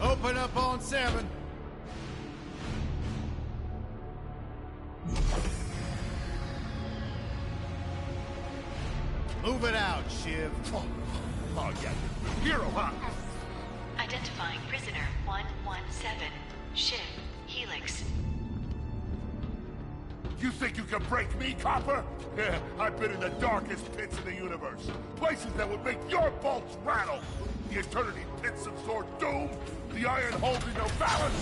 Open up on 7. Move it out, Shiv. Oh yeah, hero, huh? Identifying prisoner 117, Shiv, Helix. You think you can break me, Copper? Yeah, I've been in the darkest pits in the universe. Places that would make your bolts rattle. The eternity pits of Sword Doom. The iron holding no balance.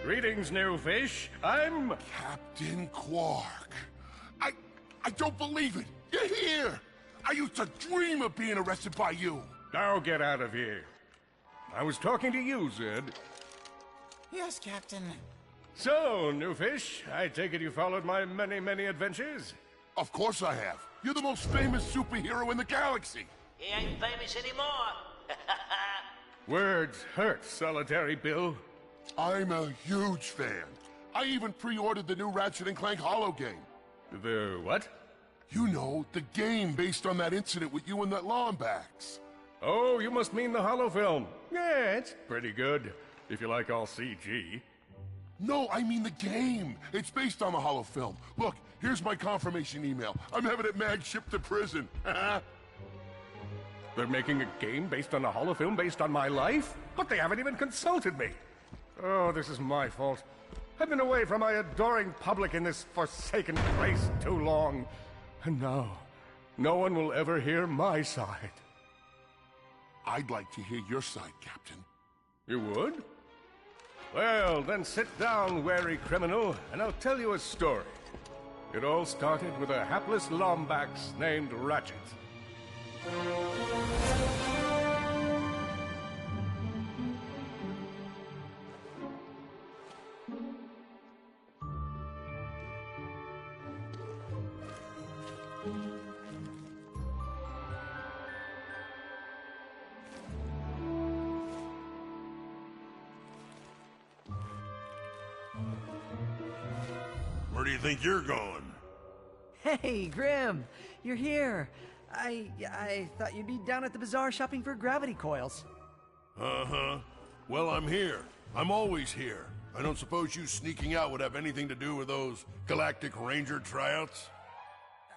Greetings, new fish. I'm... Captain Quark. I don't believe it. You're here. I used to dream of being arrested by you. Now get out of here. I was talking to you, Zed. Yes, Captain. So, new fish, I take it you followed my many, many adventures? Of course I have. You're the most famous superhero in the galaxy. He ain't famous anymore. Words hurt, Solitary Bill. I'm a huge fan. I even pre-ordered the new Ratchet Clank holo game. The what? You know, the game based on that incident with you and that Lombax. Oh, you must mean the holo film. Yeah, it's pretty good, if you like all CG. No, I mean the game. It's based on the holo film. Look, here's my confirmation email. I'm having it mag shipped to prison. They're making a game based on a holo film based on my life? But they haven't even consulted me. Oh, this is my fault. I've been away from my adoring public in this forsaken place too long. And now, no one will ever hear my side. I'd like to hear your side, Captain. You would? Well, then sit down, wary criminal, and I'll tell you a story. It all started with a hapless Lombax named Ratchet. Where do you think you're going? Hey, Grim, you're here. I thought you'd be down at the bazaar shopping for gravity coils. Uh-huh. Well, I'm here. I'm always here. I don't suppose you sneaking out would have anything to do with those Galactic Ranger tryouts?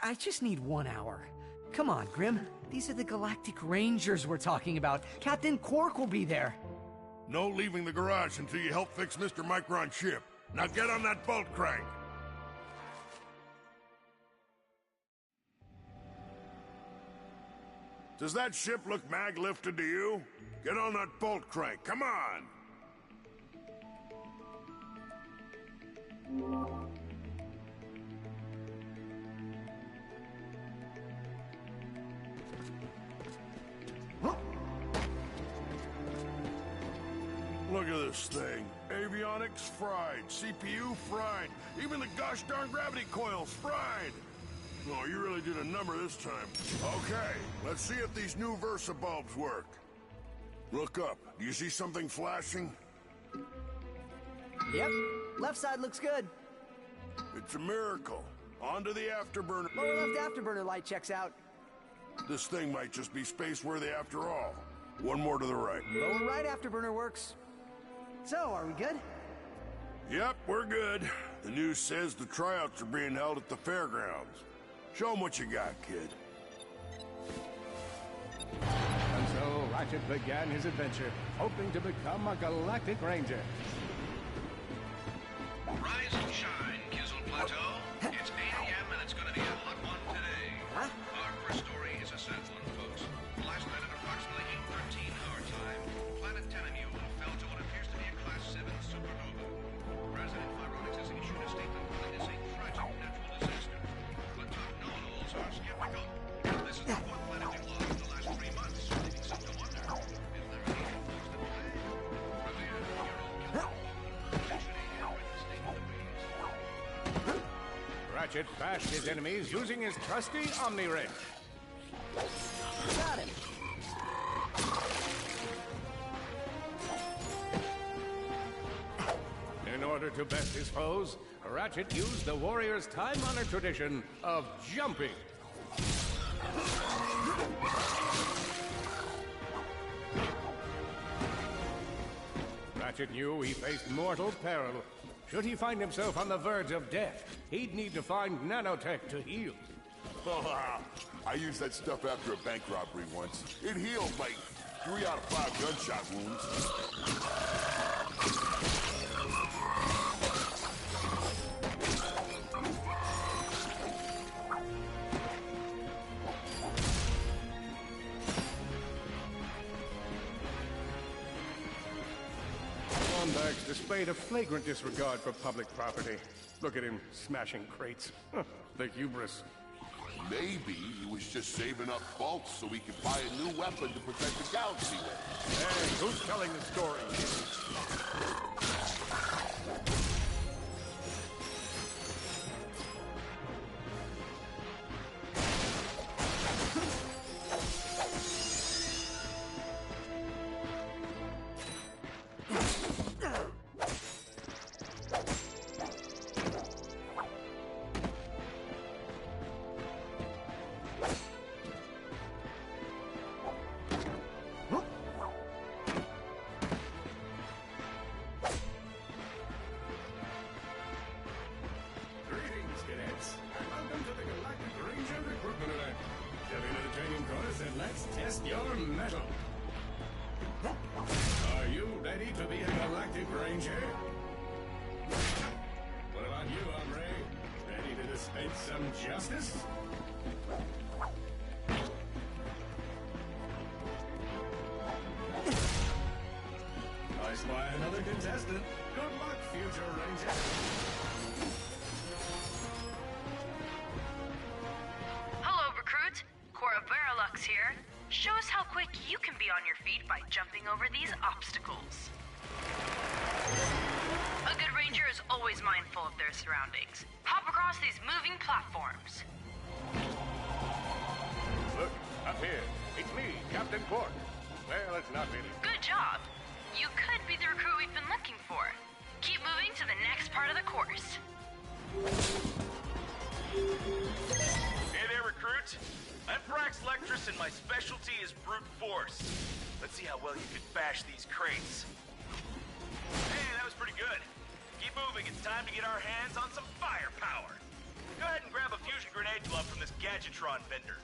I just need 1 hour. Come on, Grim. These are the Galactic Rangers we're talking about. Captain Quark will be there. No leaving the garage until you help fix Mr. Micron's ship. Now get on that bolt crank. Does that ship look mag-lifted to you? Get on that bolt crank, come on! Look at this thing. Avionics fried, CPU fried, even the gosh darn gravity coils fried! Oh, you really did a number this time. Okay, let's see if these new Versa bulbs work. Look up. Do you see something flashing? Yep. Left side looks good. It's a miracle. Onto the afterburner. Lower left afterburner light checks out. This thing might just be space-worthy after all. One more to the right. Lower right afterburner works. So, are we good? Yep, we're good. The news says the tryouts are being held at the fairgrounds. Show 'em what you got, kid. And so Ratchet began his adventure, hoping to become a Galactic Ranger. Rise and shine, Kizzle Plateau. It's 8 a.m. and it's gonna be a hot one today. Huh? Our first story is a sad one, folks. Last night at approximately 8:13 our time, planet Tenamule fell to what appears to be a Class 7 supernova. Resident Pyronics Ratchet bashed his enemies using his trusty Omni Wrench. Got him. In order to best his foes, Ratchet used the warrior's time-honored tradition of jumping. Ratchet knew he faced mortal peril. Should he find himself on the verge of death, he'd need to find nanotech to heal. I used that stuff after a bank robbery once. It healed like 3 out of 5 gunshot wounds. Lombax displayed a flagrant disregard for public property. Look at him smashing crates. The hubris. Maybe he was just saving up bolts so he could buy a new weapon to protect the galaxy with. Hey, who's telling the story? Test your metal. Are you ready to be a Galactic Ranger? What about you, hombre? Ready to dispense some justice? I spy another contestant. Good luck, future Ranger. Hello, recruit. Cora Verilux here. Show us how quick you can be on your feet by jumping over these obstacles. A good ranger is always mindful of their surroundings. Hop across these moving platforms. Look, up here. It's me, Captain Quark. Well, it's not really. Good job. You could be the recruit we've been looking for. Keep moving to the next part of the course. Hey there, recruit. I'm Brax Lectress, and my specialty is brute force. Let's see how well you can bash these crates. Hey, that was pretty good. Keep moving. It's time to get our hands on some firepower. Go ahead and grab a fusion grenade glove from this Gadgetron vendor.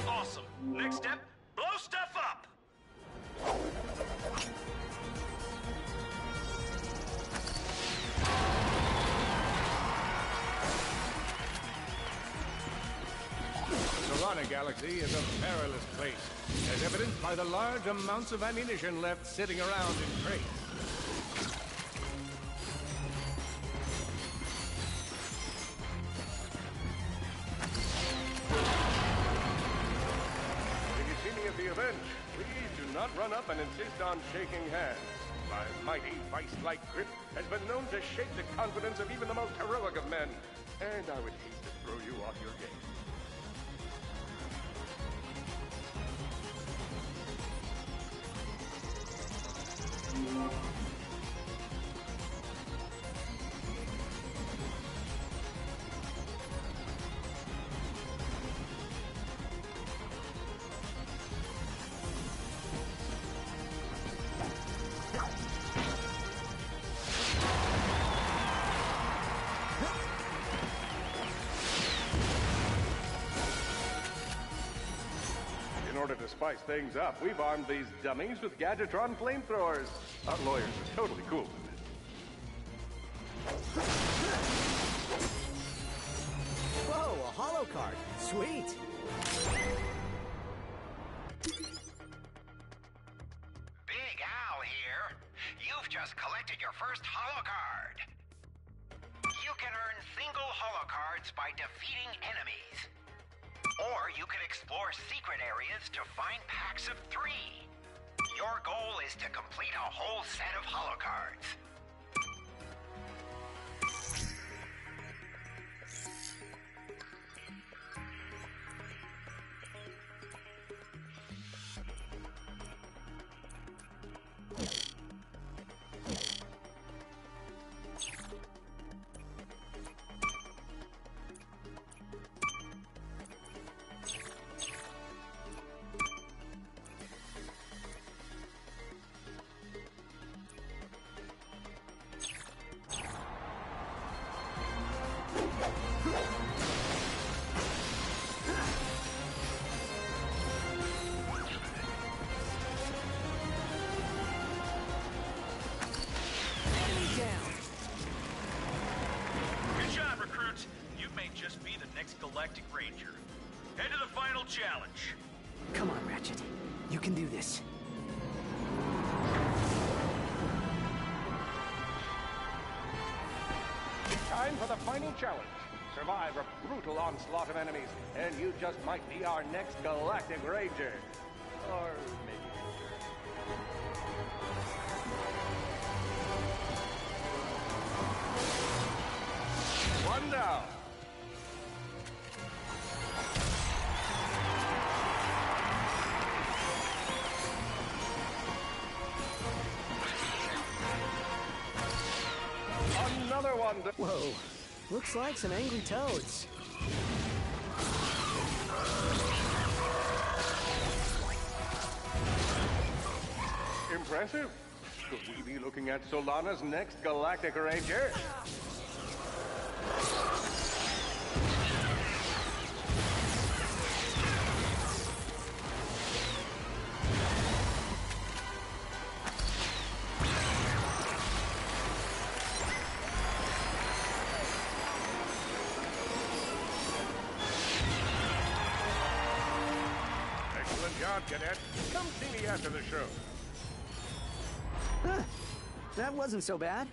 Awesome. Next step, blow stuff up. The Solana Galaxy is a perilous place, as evidenced by the large amounts of ammunition left sitting around in crates. If you see me at the event, please do not run up and insist on shaking hands. My mighty vice-like grip has been known to shake the confidence of even the most heroic of men, and I would hate to throw you off your game. In order to spice things up, we've armed these dummies with Gadgetron flamethrowers. Our lawyers are totally cool with it. Whoa, a holo card. Sweet. Big Al here. You've just collected your first holo card. You can earn single holo cards by defeating enemies. Or you can explore secret areas to find packs of 3. Your goal is to complete a whole set of holocards. Good job, recruits. You may just be the next Galactic Ranger. Head to the final challenge. Come on, Ratchet. You can do this. Time for the final challenge. Survive a brutal onslaught of enemies, and you just might be our next Galactic Ranger. Or maybe... One down. Another one. Whoa. Looks like some angry toads. Impressive. Could we be looking at Solana's next Galactic Ranger? Excellent job, Cadet. Come see me after the show. Huh. That wasn't so bad.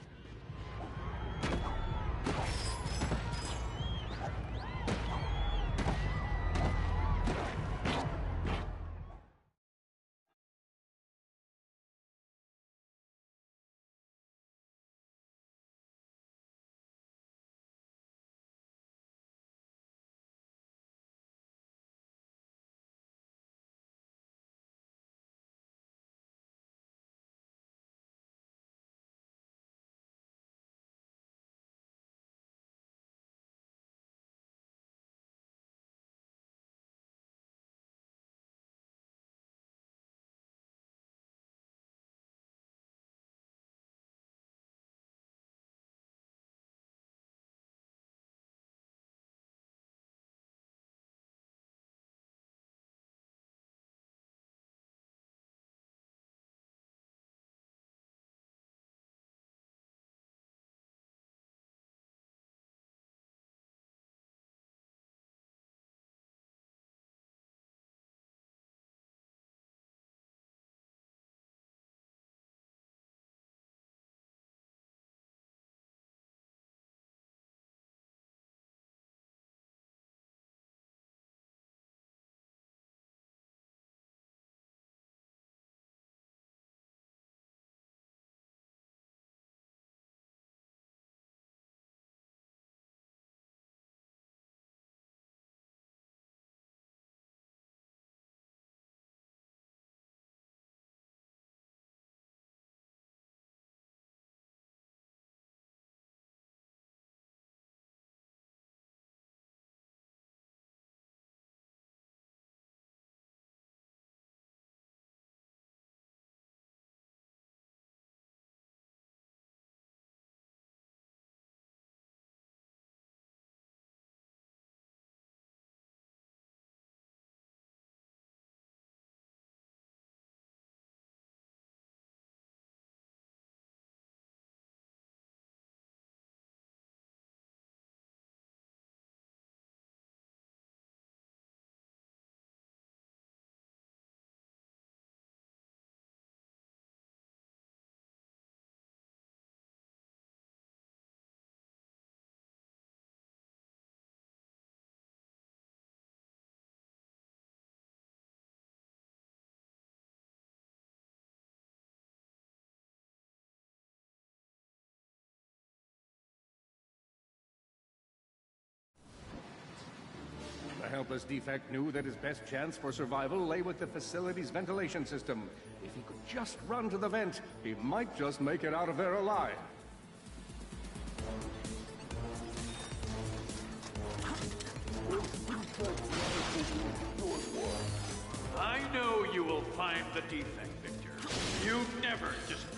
helpless defect knew that his best chance for survival lay with the facility's ventilation system. If he could just run to the vent, he might just make it out of there alive. I know you will find the defect, Victor. You never disappoint.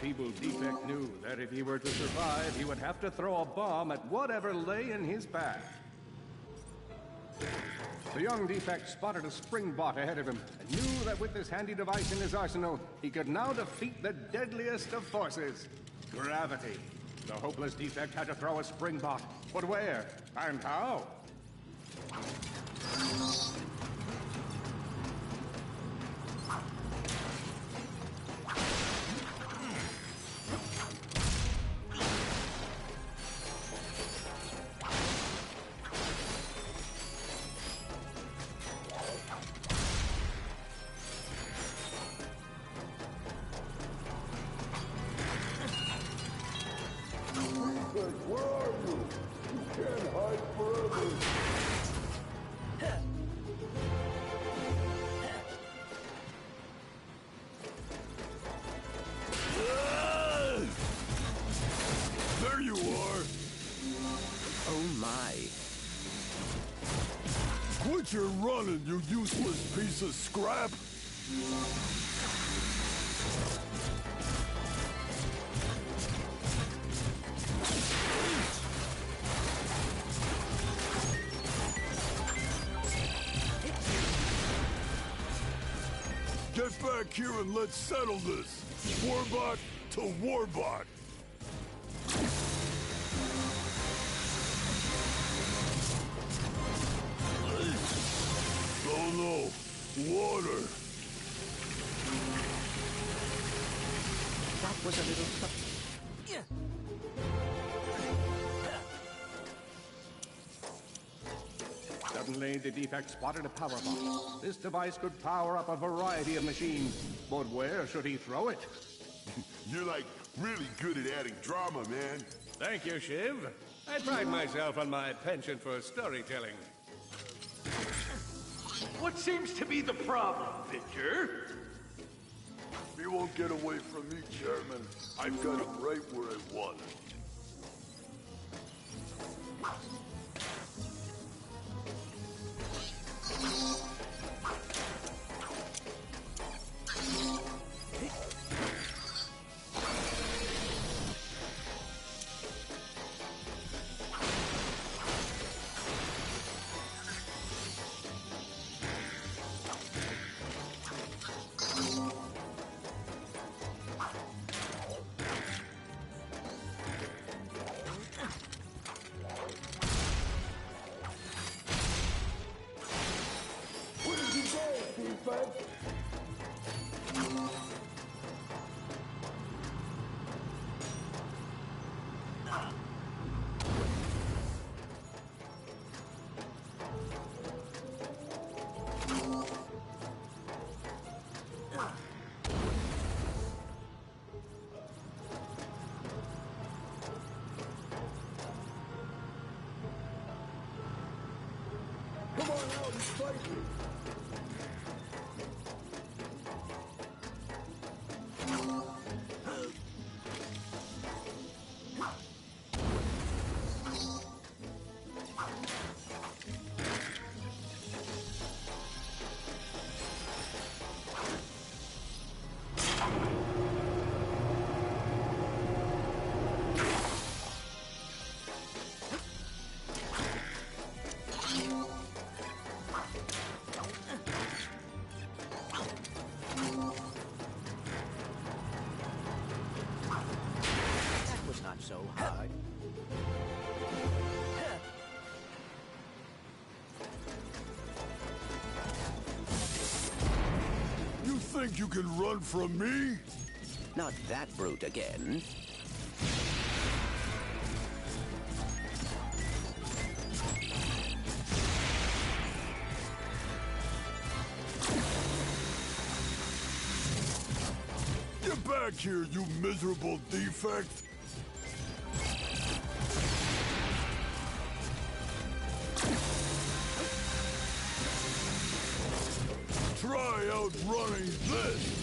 Feeble defect knew that if he were to survive, he would have to throw a bomb at whatever lay in his path. The young defect spotted a spring bot ahead of him and knew that with this handy device in his arsenal, he could now defeat the deadliest of forces, gravity. The hopeless defect had to throw a spring bot, but where and how? Where are you? You can't hide forever. There you are! Oh my. Quit your running, you useless piece of scrap! Get back here and let's settle this! Warbot to Warbot! Oh no! Water! That was a little... Suddenly, the defect spotted a power box. This device could power up a variety of machines, but where should he throw it? You're like really good at adding drama, man. Thank you, Shiv. I pride myself on my penchant for storytelling. What seems to be the problem, Victor? You won't get away from me, Chairman. I've got him right where I want him. Come on out and fight me. Not so hard. You think you can run from me? Not that brute again. back here, you miserable defect! Try outrunning this!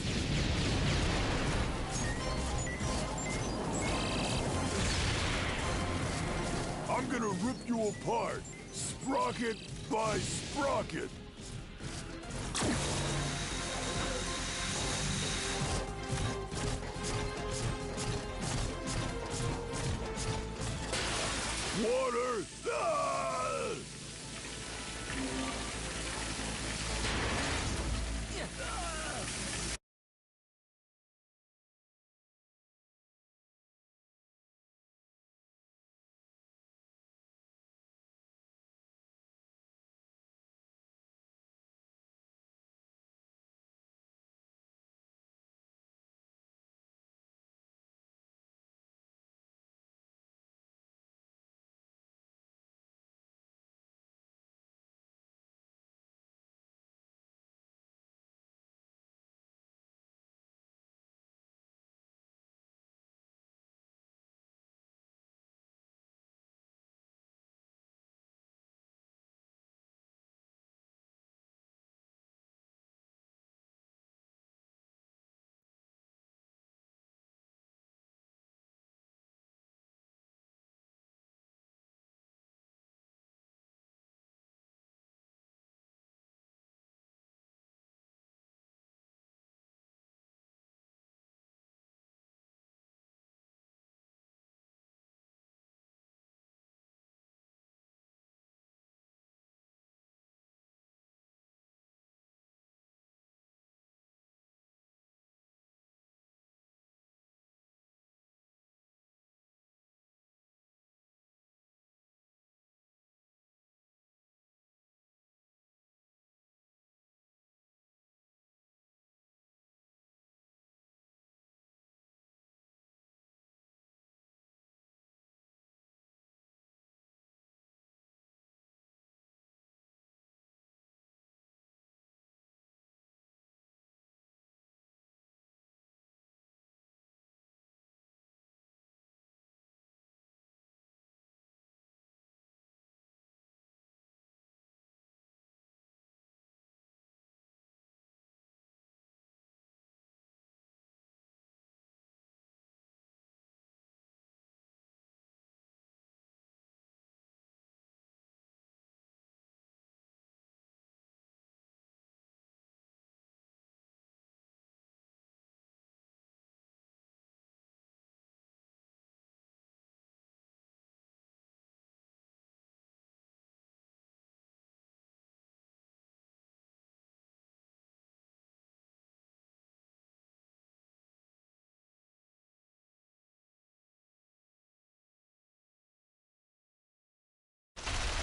I'm gonna rip you apart, sprocket by sprocket! Water! Ah!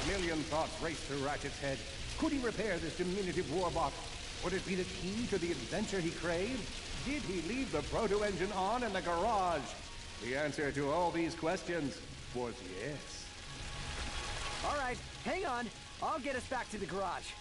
A million thoughts raced through Ratchet's head. Could he repair this diminutive warbot? Would it be the key to the adventure he craved? Did he leave the proto-engine on in the garage? The answer to all these questions was yes. All right, hang on. I'll get us back to the garage.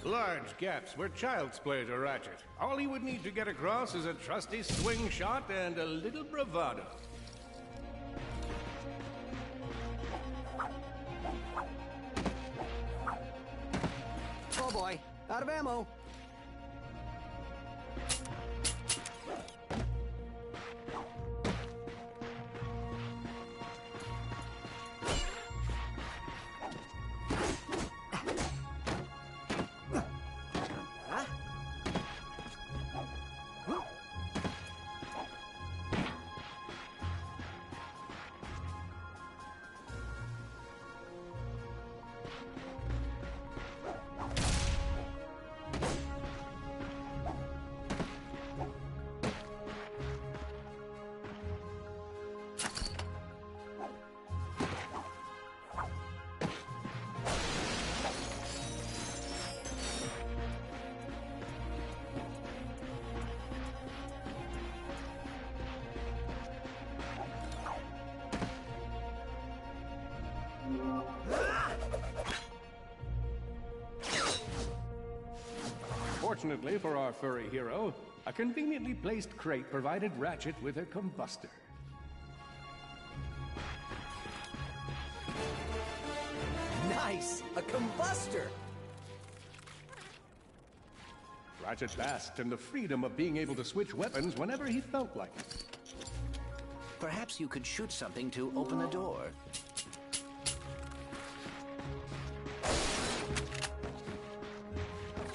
Large gaps were child's play to Ratchet. All he would need to get across is a trusty swing shot and a little bravado. Oh boy, out of ammo. Fortunately for our furry hero, a conveniently placed crate provided Ratchet with a combustor. Nice! A combustor! Ratchet basked in the freedom of being able to switch weapons whenever he felt like it. Perhaps you could shoot something to open a door.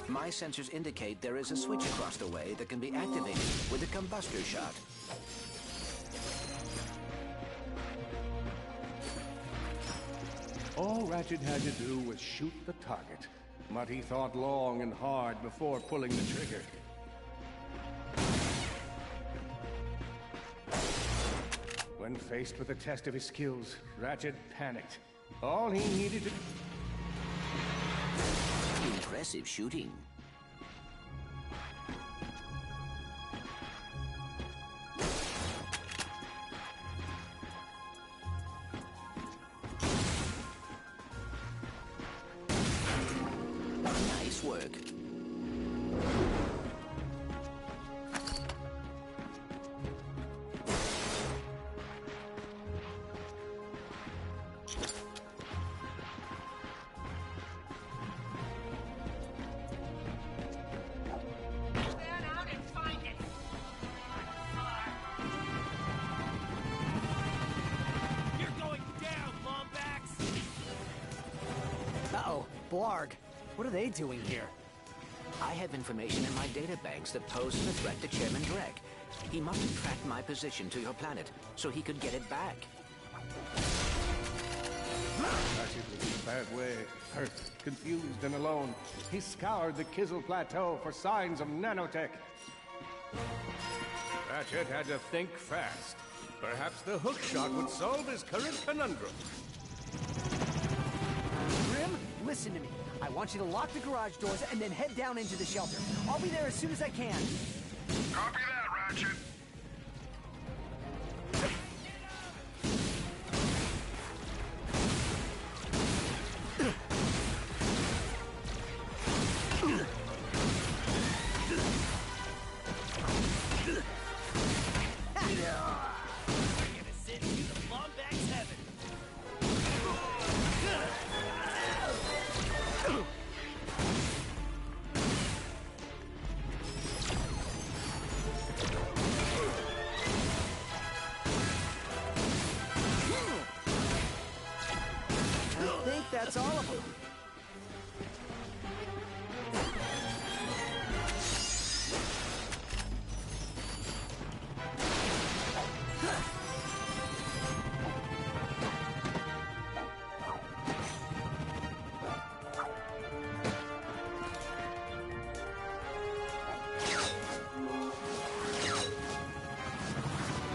My sensors indicate there is a switch across the way that can be activated with a combustor shot. All Ratchet had to do was shoot the target, but he thought long and hard before pulling the trigger. When faced with the test of his skills, Ratchet panicked. All he needed to... Impressive shooting. Nice work. Uh-oh, Blarg. What are they doing here? I have information in my databanks that poses a threat to Chairman Drek. He must have tracked my position to your planet so he could get it back. Ratchet was in a bad way. Hurt, confused, and alone. He scoured the Kizzle Plateau for signs of nanotech. Ratchet had to think fast. Perhaps the hook shot would solve his current conundrum. Grim, listen to me. I want you to lock the garage doors and then head down into the shelter. I'll be there as soon as I can. Copy that, Ratchet. I think that's all of them.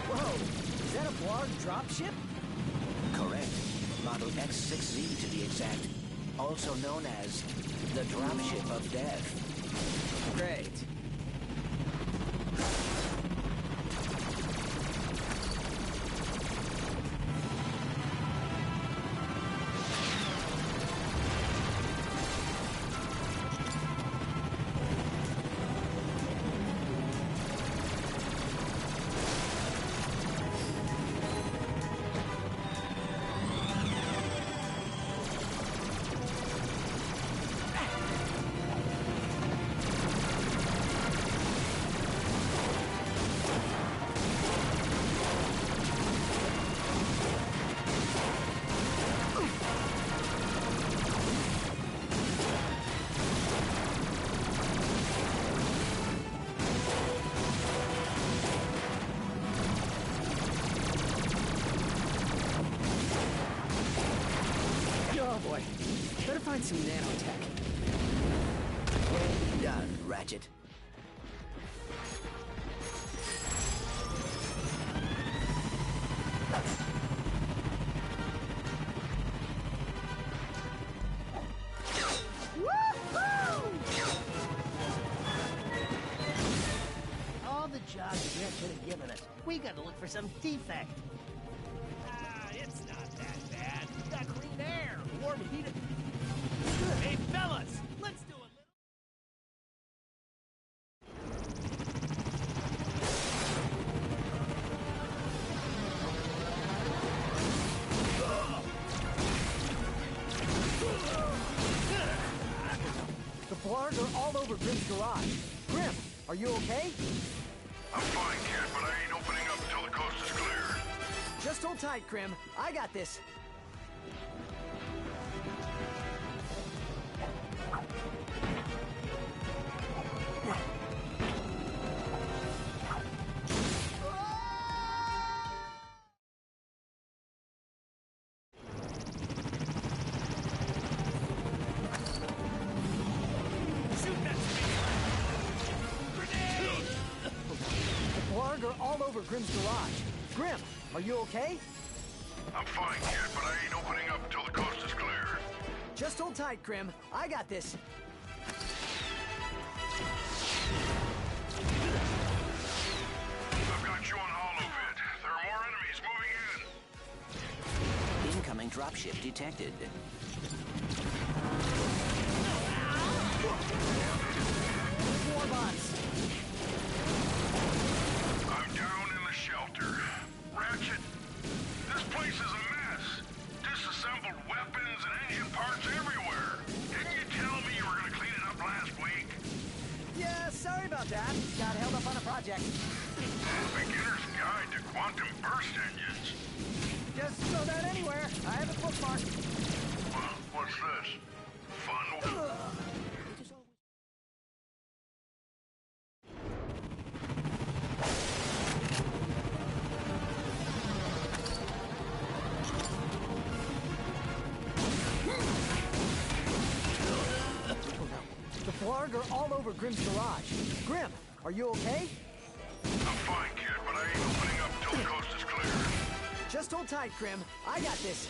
Whoa, is that a Blarg dropship? Correct. Model X6Z to be exact. Also known as the Dropship of Death. Great. Oh boy. Better find some nanotech. Well done, Ratchet. All the jobs Grant could have given us. We got to look for some defect. It's not that bad. We got clean air, warm heated. Hey, fellas, let's do Blarg are all over Grim's garage. Grim, are you okay? I'm fine, kid, but I ain't opening up until the coast is clear. Just hold tight, Grim. I got this. Are all over Grim's garage. Grim, are you okay? I'm fine, kid, but I ain't opening up until the coast is clear. Just hold tight, Grim. I got this. I've got you on holovid. There are more enemies moving in. Incoming dropship detected. More bots. Shelter. Ratchet, this place is a mess. Disassembled weapons and engine parts everywhere. Didn't you tell me you were going to clean it up last week? Yeah, sorry about that. Got held up on a project. Beginner's Guide to Quantum Burst Engines. Just throw that anywhere. I have it bookmarked. What's this? Fun? Blarg are all over Grim's garage. Grim, are you okay? I'm fine, kid, but I ain't opening up until the coast is clear. Just hold tight, Grim. I got this.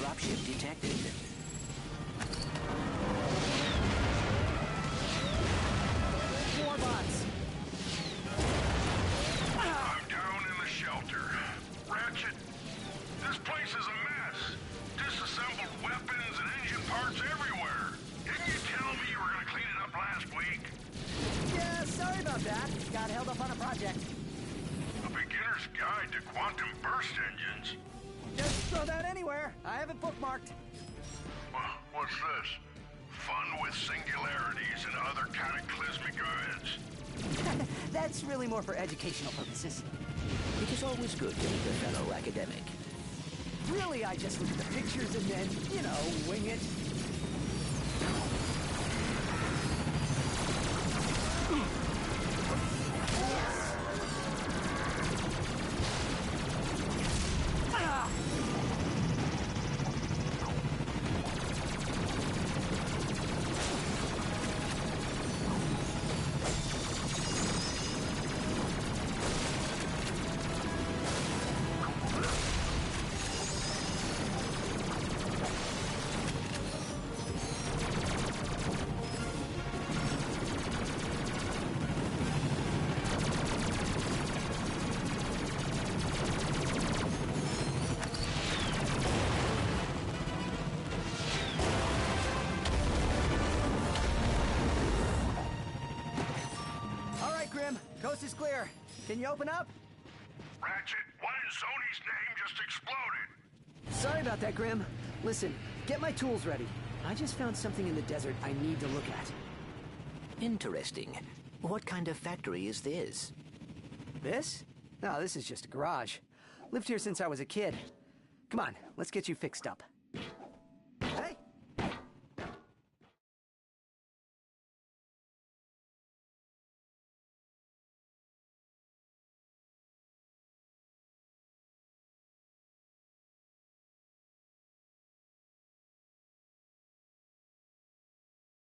Dropship detected. More bots. I'm down in the shelter. Ratchet, this place is a mess. Disassembled weapons and engine parts everywhere. Didn't you tell me you were going to clean it up last week? Yeah, sorry about that. Got held up on a project. A beginner's guide to quantum burst engines. Just throw that anywhere. I have it bookmarked. What's this? Fun with singularities and other cataclysmic events. That's really more for educational purposes. It is always good to meet a fellow academic. Really, I just look at the pictures and then, you know, wing it. Coast is clear. Can you open up? Ratchet, what in Sony's name just exploded? Sorry about that, Grim. Listen, get my tools ready. I just found something in the desert I need to look at. Interesting. What kind of factory is this? This? No, this is just a garage. Lived here since I was a kid. Come on, let's get you fixed up.